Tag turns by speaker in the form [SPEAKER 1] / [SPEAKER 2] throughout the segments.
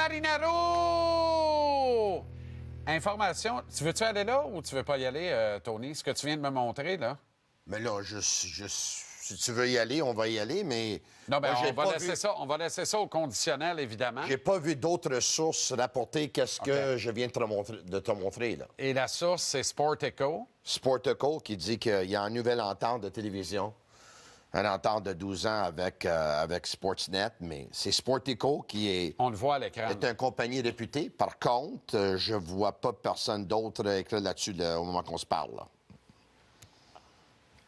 [SPEAKER 1] Marinaro! Information. Tu veux-tu aller là ou tu veux pas y aller, Tony? Ce que tu viens de me montrer, là?
[SPEAKER 2] Mais là, si tu veux y aller, on va y aller, mais...
[SPEAKER 1] Non, bien,
[SPEAKER 2] moi,
[SPEAKER 1] on va laisser ça au conditionnel, évidemment.
[SPEAKER 2] J'ai pas vu d'autres sources rapporter qu'est-ce que je viens de te montrer, là.
[SPEAKER 1] Et la source, c'est Sportico.
[SPEAKER 2] Sportico qui dit qu'il y a une nouvelle entente de télévision, une entente de 12 ans avec Sportsnet, mais c'est Sportico qui est...
[SPEAKER 1] On le voit à l'écran.
[SPEAKER 2] C'est une compagnie réputée. Par contre, je vois pas personne d'autre écrire là-dessus au moment qu'on se parle, là.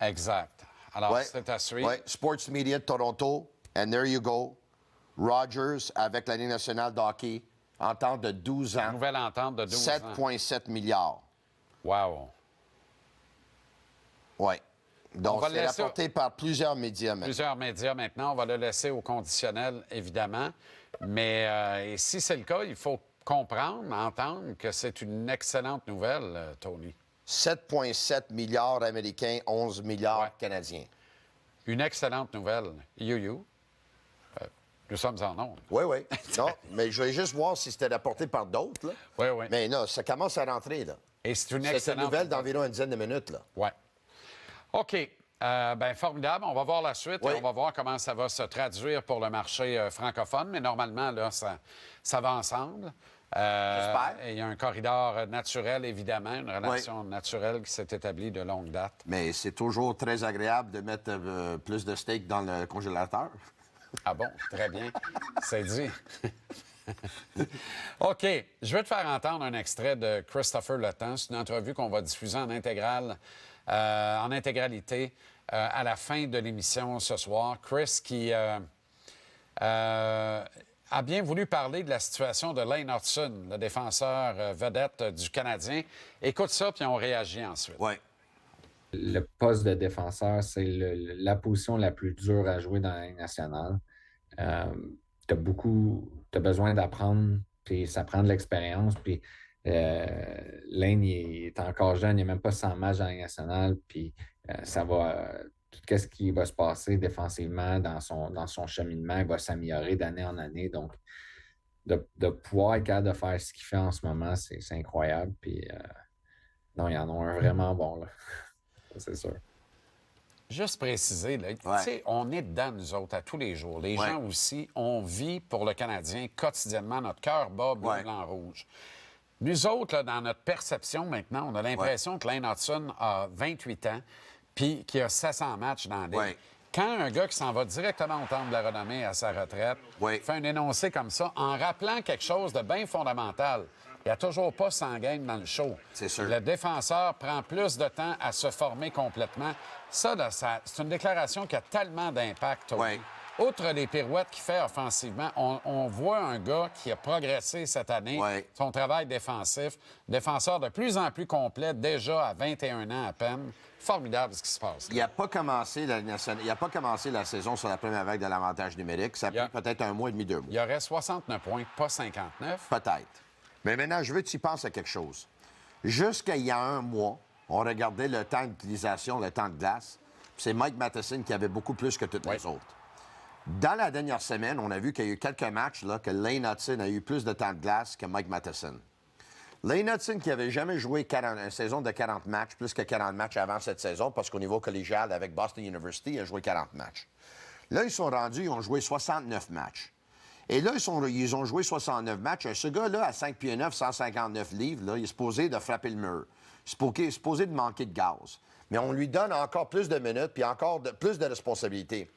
[SPEAKER 1] Exact. Alors, c'est à suivre.
[SPEAKER 2] Oui, Sports Media de Toronto, and there you go. Rogers avec la Ligue nationale de hockey, entente de 12 ans.
[SPEAKER 1] Nouvelle entente de 12 ans.
[SPEAKER 2] 7,7 milliards.
[SPEAKER 1] Wow.
[SPEAKER 2] Oui. Donc, c'est
[SPEAKER 1] laisser...
[SPEAKER 2] rapporté par plusieurs médias maintenant.
[SPEAKER 1] Plusieurs médias maintenant. On va le laisser au conditionnel, évidemment. Mais et si c'est le cas, il faut comprendre, entendre que c'est une excellente nouvelle, Tony.
[SPEAKER 2] 7,7 milliards américains, 11 milliards canadiens.
[SPEAKER 1] Une excellente nouvelle. You. Nous sommes en ondes.
[SPEAKER 2] Oui, oui. Non, mais je vais juste voir si c'était rapporté par d'autres, là.
[SPEAKER 1] Oui, oui.
[SPEAKER 2] Mais non, ça commence à rentrer, là.
[SPEAKER 1] Et c'est une
[SPEAKER 2] excellente
[SPEAKER 1] excellente
[SPEAKER 2] nouvelle d'environ une dizaine de minutes, là.
[SPEAKER 1] Oui. OK. Bien, formidable. On va voir la suite
[SPEAKER 2] oui.
[SPEAKER 1] et on va voir comment ça va se traduire pour le marché francophone. Mais normalement, là, ça va ensemble.
[SPEAKER 2] J'espère.
[SPEAKER 1] Il y a un corridor naturel, évidemment, une relation naturelle qui s'est établie de longue date.
[SPEAKER 2] Mais c'est toujours très agréable de mettre plus de steak dans le congélateur.
[SPEAKER 1] Ah bon? Très bien. C'est dit. OK. Je vais te faire entendre un extrait de Christopher Le Temps. C'est une entrevue qu'on va diffuser en intégralité à la fin de l'émission ce soir. Chris qui a bien voulu parler de la situation de Lane Hutson, le défenseur vedette du Canadien. Écoute ça, puis on réagit ensuite.
[SPEAKER 2] Oui.
[SPEAKER 3] Le poste de défenseur, c'est la position la plus dure à jouer dans la Ligue nationale. Tu as besoin d'apprendre, puis ça prend de l'expérience. Puis Lane, il est encore jeune, il n'a même pas 100 matchs dans la Ligue nationale, puis ça va... tout ce qui va se passer défensivement dans son cheminement, il va s'améliorer d'année en année. Donc, de pouvoir être capable de faire ce qu'il fait en ce moment, c'est incroyable. Puis, non, il y en a un vraiment bon, là. C'est sûr.
[SPEAKER 1] Juste préciser, là, tu sais, on est dedans, nous autres, à tous les jours. Les gens aussi, on vit pour le Canadien quotidiennement. Notre cœur bat bleu, blanc, rouge. Nous autres, là, dans notre perception maintenant, on a l'impression que Lane Hutson a 28 ans puis qu'il a 700 matchs dans la ligue. Quand un gars qui s'en va directement au temple de la renommée à sa retraite fait un énoncé comme ça, en rappelant quelque chose de bien fondamental, il n'y a toujours pas 100 games dans le show.
[SPEAKER 2] C'est sûr.
[SPEAKER 1] Le défenseur prend plus de temps à se former complètement. Ça, là, c'est une déclaration qui a tellement d'impact. Outre les pirouettes qu'il fait offensivement, on voit un gars qui a progressé cette année, son travail défensif, défenseur de plus en plus complet, déjà à 21 ans à peine. Formidable ce qui se passe.
[SPEAKER 2] Il n'a pas commencé la saison sur la première vague de l'avantage numérique. Ça a pris peut-être un mois et demi, 2 mois.
[SPEAKER 1] Il y aurait 69 points, pas 59.
[SPEAKER 2] Peut-être. Mais maintenant, je veux que tu penses à quelque chose. Jusqu'à il y a un mois, on regardait le temps d'utilisation, le temps de glace. C'est Mike Matheson qui avait beaucoup plus que toutes les autres. Dans la dernière semaine, on a vu qu'il y a eu quelques matchs là, que Lane Hutson a eu plus de temps de glace que Mike Matheson. Lane Hutson, qui n'avait jamais joué une saison de 40 matchs, plus que 40 matchs avant cette saison, parce qu'au niveau collégial, avec Boston University, il a joué 40 matchs. Là, ils sont rendus, ils ont joué 69 matchs. Et là, ils ont joué 69 matchs. Ce gars-là, à 5 pieds 9, 159 livres, là, il est supposé de frapper le mur. Il est supposé de manquer de gaz. Mais on lui donne encore plus de minutes puis encore plus de responsabilités.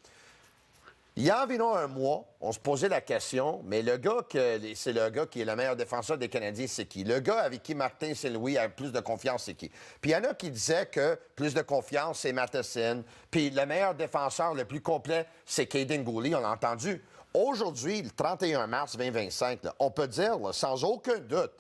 [SPEAKER 2] Il y a environ un mois, on se posait la question, mais c'est le gars qui est le meilleur défenseur des Canadiens, c'est qui? Le gars avec qui Martin Saint-Louis a plus de confiance, c'est qui? Puis il y en a qui disaient que plus de confiance, c'est Matheson. Puis le meilleur défenseur le plus complet, c'est Kaden Guhle, on l'a entendu. Aujourd'hui, le 31 mars 2025, là, on peut dire, là, sans aucun doute,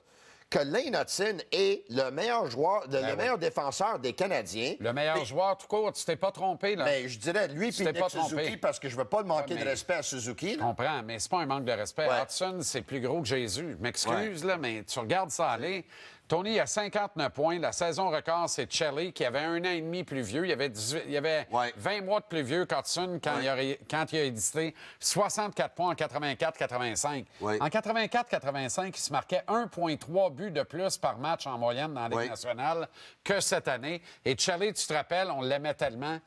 [SPEAKER 2] que Lane Hutson est le meilleur joueur, le meilleur défenseur des Canadiens.
[SPEAKER 1] Le meilleur joueur, tout court, tu t'es pas trompé, là.
[SPEAKER 2] Mais je dirais, lui puis Nick Suzuki, parce que je veux pas manquer de respect à Suzuki.
[SPEAKER 1] Je comprends, mais c'est pas un manque de respect. Hutson, c'est plus gros que Jésus. Je m'excuse, là, mais tu regardes ça aller. Tony, il a 59 points. La saison record, c'est Chelly, qui avait 1 an et demi plus vieux. Il y avait 20 mois de plus vieux qu'Hudson quand il a édité 64 points en 84-85. En 84-85, il se marquait 1,3 buts de plus par match en moyenne dans la Ligue nationale que cette année. Et Chelly, tu te rappelles, on l'aimait tellement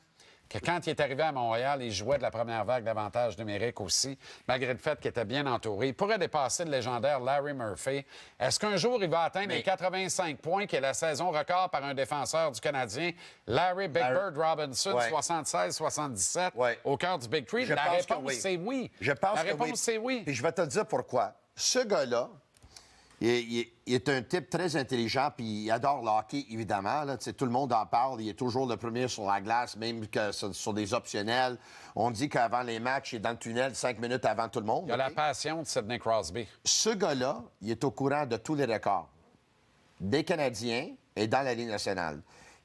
[SPEAKER 1] que quand il est arrivé à Montréal, il jouait de la première vague d'avantages numériques aussi, malgré le fait qu'il était bien entouré. Il pourrait dépasser le légendaire Larry Murphy. Est-ce qu'un jour, il va atteindre les 85 points, qui est la saison record par un défenseur du Canadien, Larry Big Bird Robinson, 76-77, au cœur du Big Three? La réponse, c'est oui.
[SPEAKER 2] Je pense
[SPEAKER 1] la réponse, c'est oui.
[SPEAKER 2] Puis je vais te dire pourquoi. Ce gars-là, il est un type très intelligent, puis il adore le hockey, évidemment. Là. Tout le monde en parle. Il est toujours le premier sur la glace, même que sur des optionnels. On dit qu'avant les matchs, il est dans le tunnel 5 minutes avant tout le monde.
[SPEAKER 1] Il a la passion de Sidney Crosby.
[SPEAKER 2] Ce gars-là, il est au courant de tous les records des Canadiens et dans la Ligue nationale.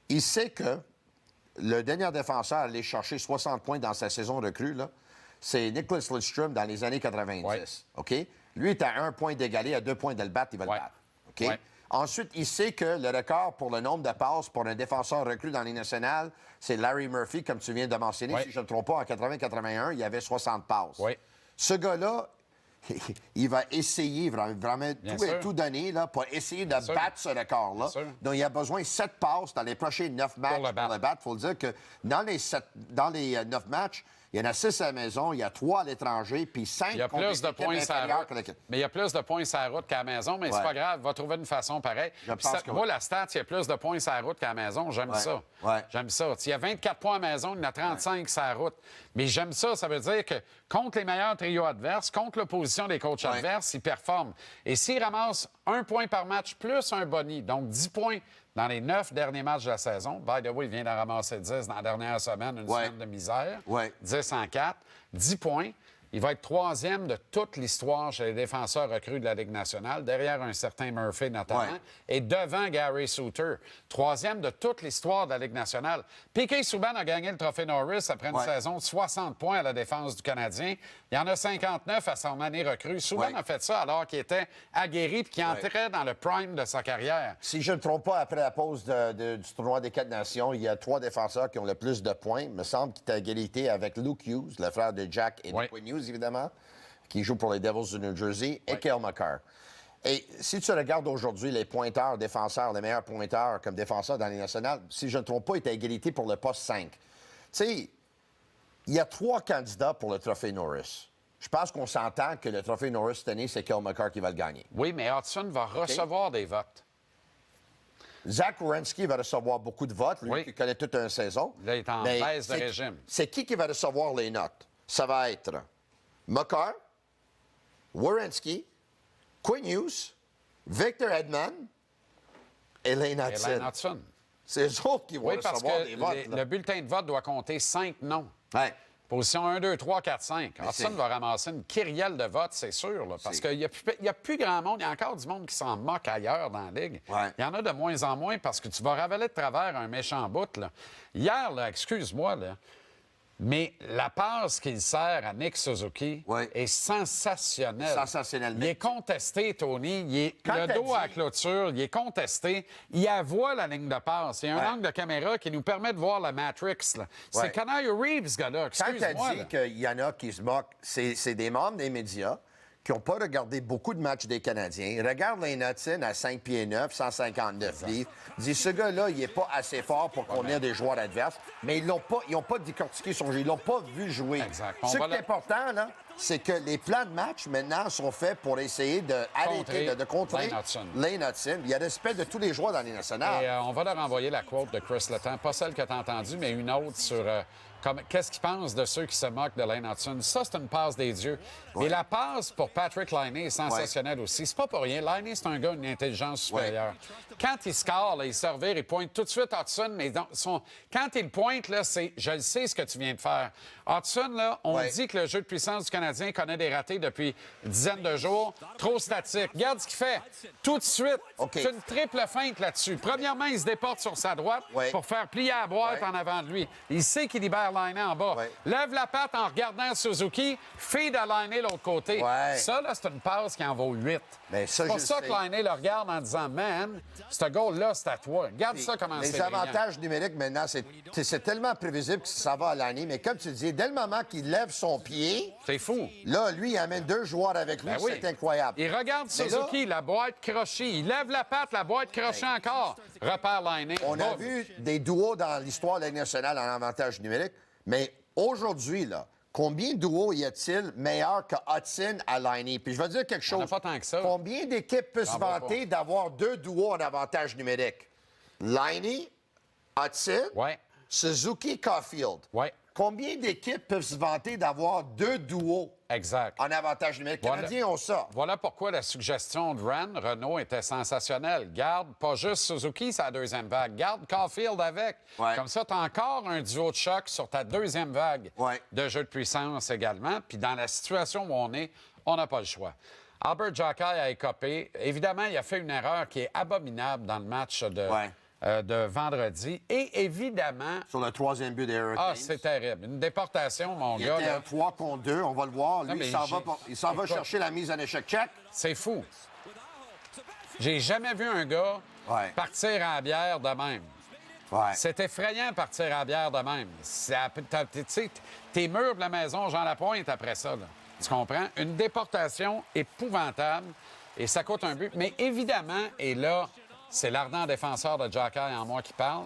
[SPEAKER 2] Il sait que le dernier défenseur à aller chercher 60 points dans sa saison recrue, là, c'est Nicholas Lidstrom dans les années 90. OK? Lui est à 1 point d'égaler, à 2 points de le battre, il va le battre. OK? Ensuite, il sait que le record pour le nombre de passes pour un défenseur recru dans les nationales, c'est Larry Murphy, comme tu viens de mentionner. Si je ne me trompe pas, en 80-81, il y avait 60 passes. Ce gars-là, il va essayer vraiment tout donner là, pour essayer de battre ce record-là. Donc, il a besoin de 7 passes dans les prochains 9 matchs pour le battre. Il faut le dire que dans les 9 matchs, il y en a 6 à la maison, il y a 3 à l'étranger, puis 5
[SPEAKER 1] il y a plus de points sur la route. Mais il y a plus de points sur la route qu'à la maison, mais c'est pas grave, il va trouver une façon pareille. Moi, la stat, il y a plus de points sur la route qu'à la maison, j'aime ça. J'aime ça. Il y a 24 points à la maison, il y en a 35 sur la route. Mais j'aime ça, ça veut dire que contre les meilleurs trios adverses, contre l'opposition des coachs adverses, il performe. Et s'il ramasse 1 point par match plus un boni, donc 10 points dans les 9 derniers matchs de la saison. By the way, il vient d'en ramasser 10 dans la dernière semaine, une semaine de misère. 10 en 4, 10 points. Il va être 3e de toute l'histoire chez les défenseurs recrues de la Ligue nationale, derrière un certain Murphy notamment, et devant Gary Suter. 3e de toute l'histoire de la Ligue nationale. Piquet Souban a gagné le trophée Norris après une saison de 60 points à la défense du Canadien. Il y en a 59 à son année recrue. Souban a fait ça alors qu'il était aguerri et qu'il entrait dans le prime de sa carrière.
[SPEAKER 2] Si je ne me trompe pas, après la pause du tournoi des 4 nations, il y a 3 défenseurs qui ont le plus de points. Il me semble qu'il est à égalité avec Luke Hughes, le frère de Jack et de Quinn Hughes, évidemment, qui joue pour les Devils du New Jersey, et Cale Makar. Et si tu regardes aujourd'hui les pointeurs, défenseurs, les meilleurs pointeurs comme défenseurs dans les nationales, si je ne me trompe pas, il est à égalité pour le poste 5. Tu sais, il y a 3 candidats pour le trophée Norris. Je pense qu'on s'entend que le trophée Norris cette année, c'est Cale Makar qui va le gagner.
[SPEAKER 1] Oui, mais Hudson va recevoir des votes.
[SPEAKER 2] Zach Werenski va recevoir beaucoup de votes, lui qui connaît toute une saison.
[SPEAKER 1] Là, il est en baisse de régime.
[SPEAKER 2] C'est qui va recevoir les notes? Ça va être Makar, Werenski, Quinn Hughes, Victor Hedman et Lane Hudson. C'est eux autres qui vont recevoir des votes.
[SPEAKER 1] Le bulletin de vote doit compter 5 noms. Position 1, 2, 3, 4, 5. Hudson va ramasser une kyrielle de votes, c'est sûr, là, parce qu'il n'y a plus grand monde. Il y a encore du monde qui s'en moque ailleurs dans la Ligue. Il y en a de moins en moins parce que tu vas ravaler de travers un méchant bout. Là. Hier, là, excuse-moi, là, mais la passe qu'il sert à Nick Suzuki est sensationnelle.
[SPEAKER 2] Sensationnellement.
[SPEAKER 1] Il est contesté, Tony. Le dos à la clôture, il est contesté. Il avoue la ligne de passe. Il y a un angle de caméra qui nous permet de voir la Matrix. C'est Keanu Reeves, ce gars-là. Excuse-moi.
[SPEAKER 2] Quand tu as dit qu'il y en a qui se moquent, c'est des membres des médias qui n'ont pas regardé beaucoup de matchs des Canadiens. Regarde Lane Hudson à 5 pieds 9, 159 livres. Dit, ce gars-là, il n'est pas assez fort pour qu'on ait des joueurs adverses. Mais ils n'ont pas décortiqué son jeu. Ils l'ont pas vu jouer. Ce qui est important, là, c'est que les plans de match, maintenant, sont faits pour essayer de contrer Lane Hudson. Il y a respect de tous les joueurs dans les nationales.
[SPEAKER 1] Et on va leur envoyer la quote de Chris Letang. Pas celle que tu as entendue, mais une autre sur... qu'est-ce qu'ils pensent de ceux qui se moquent de Lane Hudson? Ça, c'est une passe des dieux. Mais la passe pour Patrick Laine est sensationnelle aussi. C'est pas pour rien. Laine, c'est un gars d'une intelligence supérieure. Quand il score, là, il se revire, il pointe tout de suite Hudson, mais quand il pointe, là, c'est « Je le sais ce que tu viens de faire ». Hudson, là, on dit que le jeu de puissance du Canadien Canadien connaît des ratés depuis une dizaine de jours. Trop statique. Regarde ce qu'il fait. Tout de suite, c'est une triple feinte là-dessus. Premièrement, il se déporte sur sa droite pour faire plier la boîte en avant de lui. Il sait qu'il libère Laine en bas. Lève la patte en regardant Suzuki, feed à Laine l'autre côté. Ça, là, c'est une passe qui en vaut 8. C'est pour ça que Laine le regarde en disant « Man, ce goal-là, c'est à toi. » Regarde ça comment c'est
[SPEAKER 2] Les avantages numériques, maintenant, c'est tellement prévisible que ça va à l'année. Mais comme tu dis, dès le moment qu'il lève son pied...
[SPEAKER 1] C'est fou.
[SPEAKER 2] Là, lui, il amène 2 joueurs avec lui. C'est incroyable.
[SPEAKER 1] Il regarde Suzuki, la boîte crochée. Il lève la patte, la boîte crochée encore. Repère Laine.
[SPEAKER 2] On a vu des duos dans l'histoire de la Ligue nationale en avantage numérique. Mais aujourd'hui, là, combien de duos y a-t-il meilleurs que Hudson à Laine? Puis je vais dire quelque chose.
[SPEAKER 1] On n'a pas tant que ça.
[SPEAKER 2] Combien d'équipes peuvent se vanter d'avoir 2 duos en avantage numérique? Laine, Hudson, Suzuki, Caulfield. Combien d'équipes peuvent se vanter d'avoir 2 duos en avantage numérique? Les Canadiens ont ça.
[SPEAKER 1] Voilà pourquoi la suggestion de Renault était sensationnelle. Garde pas juste Suzuki, sa deuxième vague. Garde Caulfield avec. Comme ça, tu as encore un duo de choc sur ta deuxième vague de jeu de puissance également. Puis dans la situation où on n'a pas le choix. Albert Jacquet a écopé. Évidemment, il a fait une erreur qui est abominable dans le match de vendredi. Et évidemment...
[SPEAKER 2] Sur le 3e but des Hurricanes.
[SPEAKER 1] Ah, c'est terrible. Une déportation, mon gars.
[SPEAKER 2] Il était un 3 contre 2, on va le voir. Lui, il s'en va chercher la mise en échec check.
[SPEAKER 1] C'est fou. J'ai jamais vu un gars partir à la bière de même. C'est effrayant partir à la bière de même. Tu sais, tes murs de la maison, Jean Lapointe, après ça, là. Tu comprends? Une déportation épouvantable et ça coûte un but. Mais évidemment, et là, c'est l'ardent défenseur de Jacquet en moi qui parle,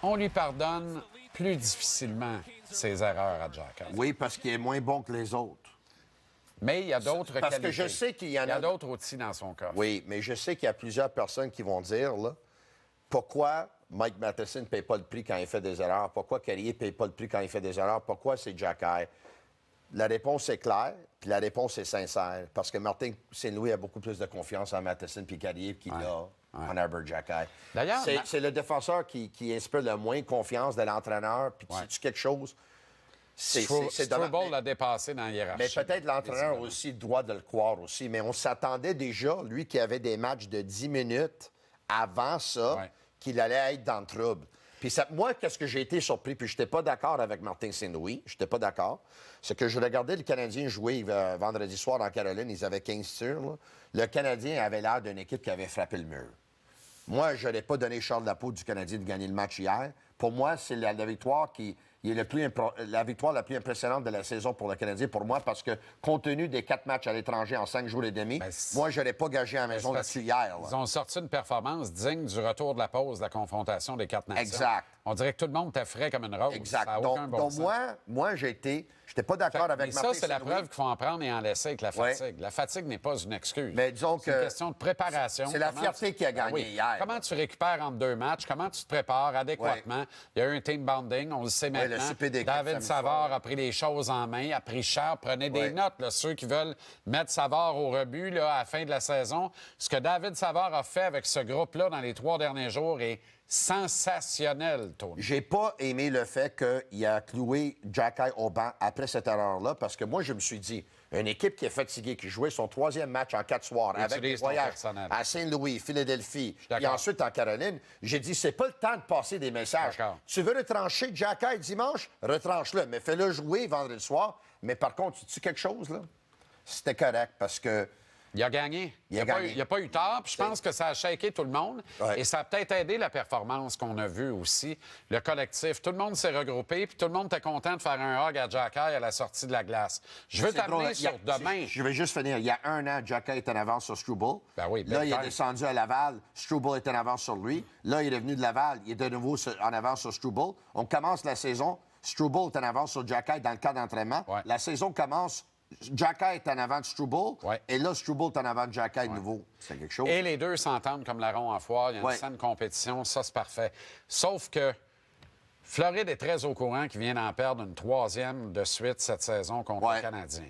[SPEAKER 1] on lui pardonne plus difficilement ses erreurs à Jacquet.
[SPEAKER 2] Oui, parce qu'il est moins bon que les autres.
[SPEAKER 1] Mais il y a d'autres qualités.
[SPEAKER 2] Parce que je sais qu'il y en a...
[SPEAKER 1] Il y a d'autres outils dans son corps.
[SPEAKER 2] Oui, mais je sais qu'il y a plusieurs personnes qui vont dire, là, pourquoi Mike Matheson ne paye pas le prix quand il fait des erreurs? Pourquoi Carrier ne paye pas le prix quand il fait des erreurs? Pourquoi c'est Jacquet? La réponse est claire, puis la réponse est sincère. Parce que Martin Saint-Louis a beaucoup plus de confiance en Matheson puis Carrier qu'il a en Albert Jacquet.
[SPEAKER 1] D'ailleurs,
[SPEAKER 2] c'est le défenseur qui inspire le moins confiance de l'entraîneur. Puis c'est quelque chose...
[SPEAKER 1] Struble l'a dépassé dans la hiérarchie.
[SPEAKER 2] Mais peut-être l'entraîneur aussi doit de le croire aussi. Mais on s'attendait déjà, lui qui avait des matchs de 10 minutes avant ça, qu'il allait être dans le trouble. Puis moi, qu'est-ce que j'ai été surpris, puis je n'étais pas d'accord avec Martin Saint-Louis, je n'étais pas d'accord, c'est que je regardais le Canadien jouer vendredi soir en Caroline, ils avaient 15 tirs. Là. Le Canadien avait l'air d'une équipe qui avait frappé le mur. Moi, je n'aurais pas donné Charles Lapeau du Canadien de gagner le match hier. Pour moi, c'est la victoire qui est la victoire la plus impressionnante de la saison pour le Canadien, pour moi, parce que compte tenu des 4 matchs à l'étranger en 5 jours et demi, moi, je n'aurais pas gagé à la maison là-dessus hier. Là.
[SPEAKER 1] Ils ont sorti une performance digne du retour de la pause de la confrontation des 4 nations.
[SPEAKER 2] Exact.
[SPEAKER 1] On dirait que tout le monde était frais comme une rose.
[SPEAKER 2] Exact.
[SPEAKER 1] Ça a aucun bon sens.
[SPEAKER 2] moi, j'étais pas d'accord avec Martin
[SPEAKER 1] ça, c'est la preuve qu'il faut en prendre et en laisser avec la fatigue. La fatigue n'est pas une excuse.
[SPEAKER 2] Mais disons que
[SPEAKER 1] c'est une question de préparation.
[SPEAKER 2] C'est la fierté qui a gagné hier.
[SPEAKER 1] Comment tu récupères entre 2 matchs? Comment tu te prépares adéquatement? Il y a eu un team bonding, on le sait maintenant. David Savard a pris les choses en main, a pris cher. Prenez des notes, là, ceux qui veulent mettre Savard au rebut là, à la fin de la saison. Ce que David Savard a fait avec ce groupe-là dans les 3 derniers jours est sensationnel, Tony.
[SPEAKER 2] J'ai pas aimé le fait qu'il a cloué Jacquet au banc après cette erreur-là, parce que moi, je me suis dit, une équipe qui est fatiguée, qui jouait son 3e match en 4 soirs, avec des voyages à Saint-Louis, Philadelphie, et ensuite en Caroline, j'ai dit, c'est pas le temps de passer des messages. Tu veux retrancher Jacquet dimanche? Retranche-le, mais fais-le jouer vendredi soir. Mais par contre, tu dis quelque chose, là? C'était correct, parce que...
[SPEAKER 1] Il a gagné. Il n'y a pas eu tort. Puis je pense que ça a shaké tout le monde. Et ça a peut-être aidé la performance qu'on a vue aussi. Le collectif. Tout le monde s'est regroupé. Puis tout le monde était content de faire un hug à Jacquet à la sortie de la glace. Je veux t'amener sur demain.
[SPEAKER 2] Je vais juste finir. Il y a 1 an, Jacquet était en avance sur Struble. Là, il est descendu à Laval. Struble est en avance sur lui. Là, il est revenu de Laval. Il est de nouveau en avance sur Struble. On commence la saison. Struble est en avance sur Jacquet dans le cas d'entraînement. La saison commence... Jacquet est en avant de Struble, et là, Struble est en avant de Jacquet de nouveau. C'est quelque chose.
[SPEAKER 1] Et les deux s'entendent comme larron en foire. Il y a une saine compétition, ça, c'est parfait. Sauf que Floride est très au courant qu'il vient d'en perdre une 3e de suite cette saison contre le Canadien.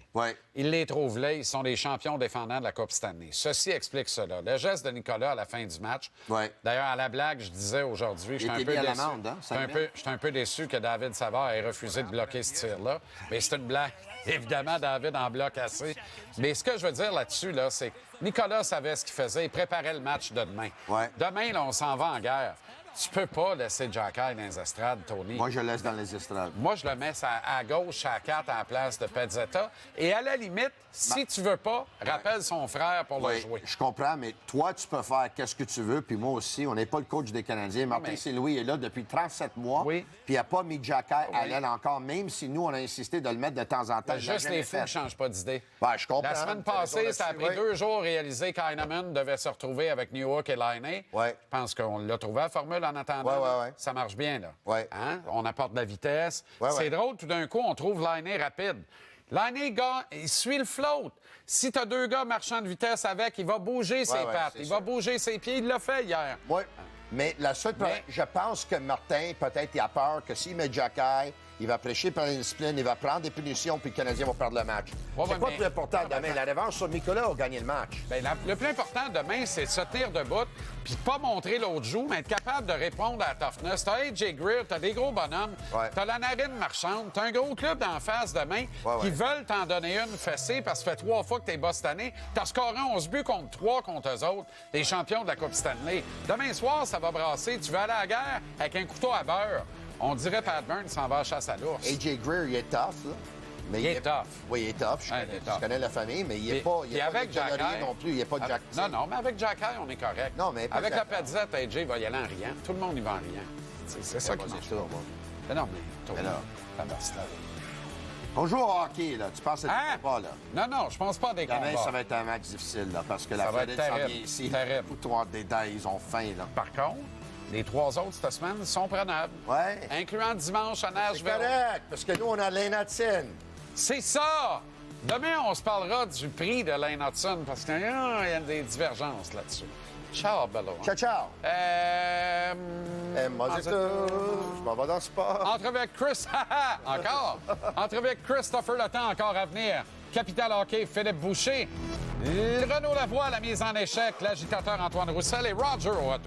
[SPEAKER 1] Ils les trouvent là, ils sont des champions défendants de la Coupe Stanley. Ceci explique cela. Le geste de Nicolas à la fin du match. D'ailleurs, à la blague, je disais aujourd'hui, j'étais un peu déçu. J'étais un peu déçu que David Savard ait refusé de bloquer ce tir-là. Mais c'est une blague. évidemment, David en bloc assez. Mais ce que je veux dire là-dessus, là, c'est que Nicolas savait ce qu'il faisait. Il préparait le match de demain.
[SPEAKER 2] Ouais.
[SPEAKER 1] Demain, là, on s'en va en guerre. Tu peux pas laisser Jacky dans les estrades, Tony.
[SPEAKER 2] Moi, je le laisse dans les estrades.
[SPEAKER 1] Moi, je le mets à gauche, à 4, à la place de Pezzetta. Et à la limite, si tu veux pas, rappelle son frère pour le jouer.
[SPEAKER 2] Je comprends, mais toi, tu peux faire qu'est-ce que tu veux, puis moi aussi, on n'est pas le coach des Canadiens. Martin Saint-Louis est là depuis 37 mois,
[SPEAKER 1] Oui.
[SPEAKER 2] puis il n'a pas mis Jacky à l'aile encore, même si nous, on a insisté de le mettre de temps en temps.
[SPEAKER 1] Juste les fous qui ne changent pas d'idée.
[SPEAKER 2] Ouais, je comprends.
[SPEAKER 1] La semaine passée, ça a pris 2 jours réalisé qu'Heinemann devait se retrouver avec Newhook et Laine.
[SPEAKER 2] Ouais.
[SPEAKER 1] Je pense qu'on l'a trouvé la formule en attendant.
[SPEAKER 2] Ouais.
[SPEAKER 1] Ça marche bien, là.
[SPEAKER 2] Ouais.
[SPEAKER 1] Hein? On apporte de la vitesse.
[SPEAKER 2] Ouais.
[SPEAKER 1] C'est drôle, tout d'un coup, on trouve Laine rapide. Laine, gars, il suit le float. Si tu as 2 gars marchant de vitesse avec, il va bouger ses pattes, il va bouger ses pieds. Il l'a fait hier.
[SPEAKER 2] Oui, mais la seule... Je pense que Martin, peut-être, il a peur que s'il met Jacky, il va prêcher par la discipline, il va prendre des punitions, puis le Canadien va perdre le match. C'est quoi le plus important demain? La revanche sur Nicolas ou gagner le match?
[SPEAKER 1] Bien, le plus important demain, c'est de se tenir debout puis pas montrer l'autre joue, mais être capable de répondre à la toughness. T'as AJ Greer, t'as des gros bonhommes, t'as la narine marchande, t'as un gros club d'en face demain qui veulent t'en donner une fessée parce que ça fait 3 fois que t'es bas cette année. T'as scoré 11 buts contre 3 contre eux autres, les champions de la Coupe Stanley. Demain soir, ça va brasser. Tu veux aller à la guerre avec un couteau à beurre. On dirait Pat Burns s'en va à la chasse à l'ours.
[SPEAKER 2] AJ Greer, il est tough, là. Mais il est tough. Oui, il est tough. Je connais la famille, mais il n'est pas avec Jacky non plus. Il n'est pas Jack.
[SPEAKER 1] Non, mais avec Jacky, on est correct.
[SPEAKER 2] Non, mais
[SPEAKER 1] avec la Pezzetta, AJ va y aller en riant. Tout le monde y va en riant. C'est ça qui marche. Mais non, mais
[SPEAKER 2] on joue au hockey, là. Tu penses que c'est pas, là?
[SPEAKER 1] Non, je pense pas à des combats.
[SPEAKER 2] Demain, ça va être un match difficile, là, parce que la Floride s'en vient ici.
[SPEAKER 1] Terrible.
[SPEAKER 2] Fous-toi des dents, ils ont faim, là.
[SPEAKER 1] Par contre, les 3 autres cette semaine sont prenables.
[SPEAKER 2] Oui.
[SPEAKER 1] Incluant dimanche à Nashville.
[SPEAKER 2] C'est correct, parce que nous, on a Lane Hudson.
[SPEAKER 1] C'est ça! Demain, on se parlera du prix de Lane Hudson, parce qu'il y a des divergences là-dessus. Ciao, Bello.
[SPEAKER 2] Ciao. Moi, c'est tout. Je m'en vais dans le sport.
[SPEAKER 1] Entrevue avec Chris. Encore. Entrevue avec Christopher Le Temps, encore à venir. Capital Hockey, Philippe Boucher. Renaud Lavoie, la mise en échec. L'agitateur Antoine Roussel et Roger au retour.